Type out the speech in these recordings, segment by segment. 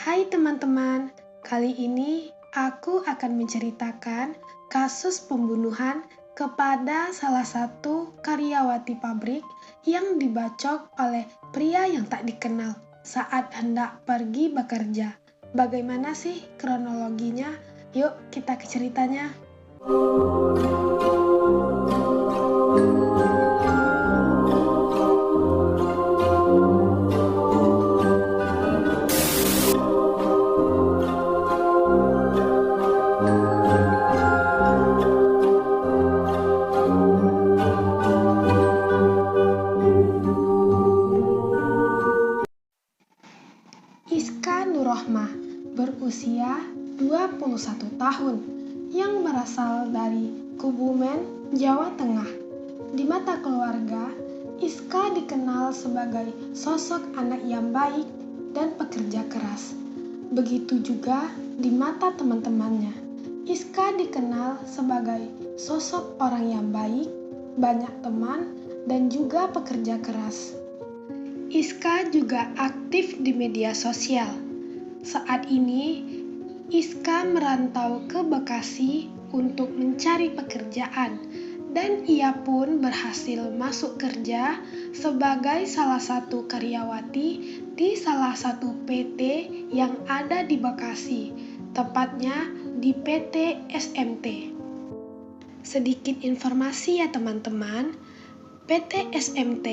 Hai teman-teman, kali ini aku akan menceritakan kasus pembunuhan kepada salah satu karyawati pabrik yang dibacok oleh pria yang tak dikenal saat hendak pergi bekerja. Bagaimana sih kronologinya? Yuk kita ke ceritanya. Iska Nurrohmah berusia 21 tahun yang berasal dari Kebumen, Jawa Tengah. Di mata keluarga, Iska dikenal sebagai sosok anak yang baik dan pekerja keras. Begitu juga di mata teman-temannya. Iska dikenal sebagai sosok orang yang baik, banyak teman, dan juga pekerja keras. Iska juga aktif di media sosial. Saat ini, Iska merantau ke Bekasi untuk mencari pekerjaan, dan ia pun berhasil masuk kerja sebagai salah satu karyawati di salah satu PT yang ada di Bekasi, tepatnya di PT SMT. Sedikit informasi ya teman-teman, PT SMT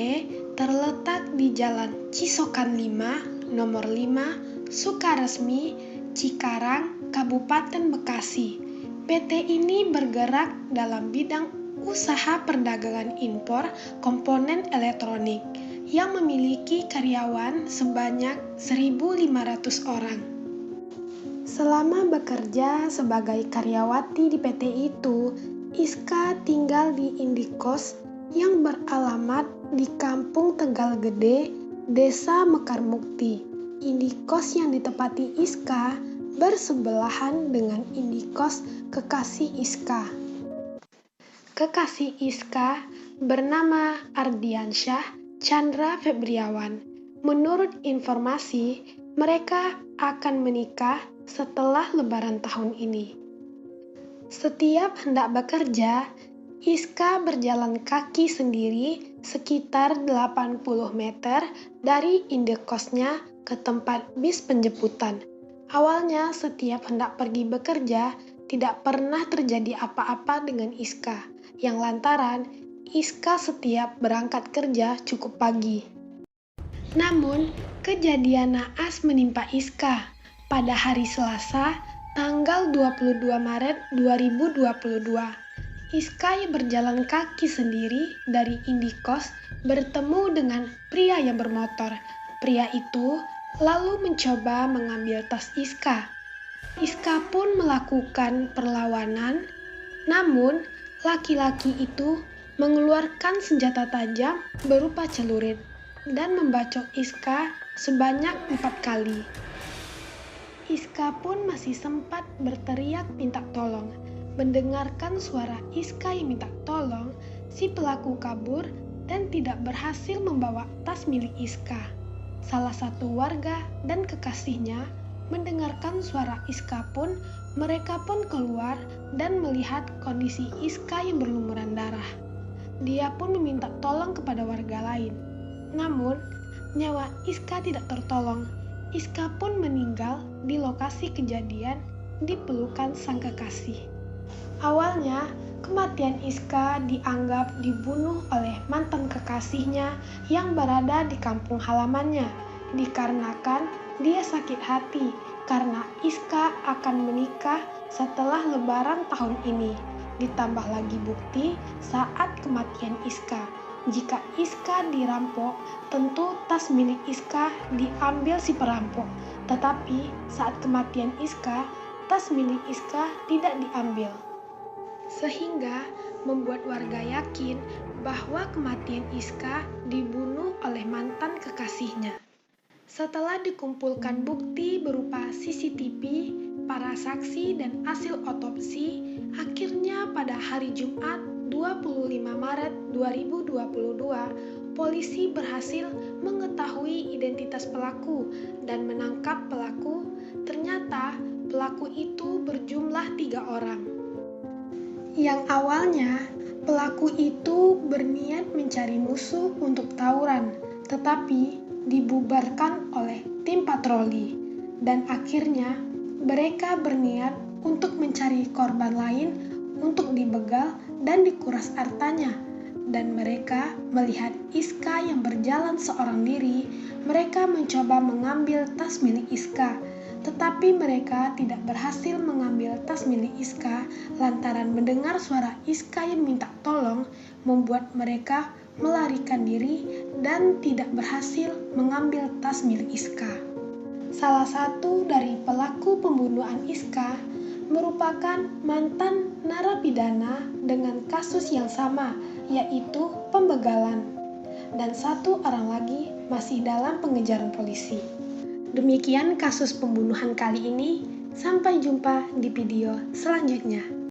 terletak di Jalan Cisokan 5, nomor 5, Sukaresmi, Cikarang, Kabupaten Bekasi. PT ini bergerak dalam bidang usaha perdagangan impor komponen elektronik yang memiliki karyawan sebanyak 1.500 orang. Selama bekerja sebagai karyawati di PT itu, Iska tinggal di indikos yang beralamat di Kampung Tegal Gede, Desa Mekarmukti. Indikos yang ditempati Iska bersebelahan dengan indikos kekasih Iska. Kekasih Iska bernama Ardiansyah Chandra Febriawan. Menurut informasi, mereka akan menikah setelah Lebaran tahun ini. Setiap hendak bekerja, Iska berjalan kaki sendiri sekitar 80 meter dari indekosnya ke tempat bis penjemputan. Awalnya setiap hendak pergi bekerja, tidak pernah terjadi apa-apa dengan Iska, yang lantaran Iska setiap berangkat kerja cukup pagi. Namun, kejadian naas menimpa Iska pada hari Selasa, tanggal 22 Maret 2022. Iska yang berjalan kaki sendiri dari indikos bertemu dengan pria yang bermotor. Pria itu lalu mencoba mengambil tas Iska. Iska pun melakukan perlawanan, namun laki-laki itu mengeluarkan senjata tajam berupa celurit dan membacok Iska sebanyak 4 kali. Iska pun masih sempat berteriak minta tolong. Mendengarkan suara Iska yang minta tolong, si pelaku kabur dan tidak berhasil membawa tas milik Iska. Salah satu warga dan kekasihnya mendengarkan suara Iska pun, mereka pun keluar dan melihat kondisi Iska yang berlumuran darah. Dia pun meminta tolong kepada warga lain. Namun, nyawa Iska tidak tertolong. Iska pun meninggal di lokasi kejadian di pelukan sang kekasih. Awalnya, kematian Iska dianggap dibunuh oleh mantan kekasihnya yang berada di kampung halamannya, dikarenakan dia sakit hati karena Iska akan menikah setelah Lebaran tahun ini. Ditambah lagi bukti saat kematian Iska. Jika Iska dirampok, tentu tas milik Iska diambil si perampok. Tetapi saat kematian Iska, tas milik Iska tidak diambil. Sehingga membuat warga yakin bahwa kematian Iska dibunuh oleh mantan kekasihnya. Setelah dikumpulkan bukti berupa CCTV, para saksi dan hasil otopsi, akhirnya pada hari Jumat 25 Maret 2022, polisi berhasil mengetahui identitas pelaku dan menangkap pelaku Ternyata pelaku itu berjumlah 3 orang. Yang awalnya pelaku itu berniat mencari musuh untuk tawuran, tetapi dibubarkan oleh tim patroli. Dan akhirnya mereka berniat untuk mencari korban lain untuk dibegal dan dikuras hartanya. Dan mereka melihat Iska yang berjalan seorang diri. Mereka mencoba mengambil tas milik Iska, tetapi mereka tidak berhasil mengambil tas milik Iska lantaran mendengar suara Iska yang minta tolong membuat mereka melarikan diri dan tidak berhasil mengambil tas milik Iska. Salah satu dari pelaku pembunuhan Iska merupakan mantan narapidana dengan kasus yang sama, yaitu pembegalan. Dan satu orang lagi masih dalam pengejaran polisi. Demikian kasus pembunuhan kali ini. Sampai jumpa di video selanjutnya.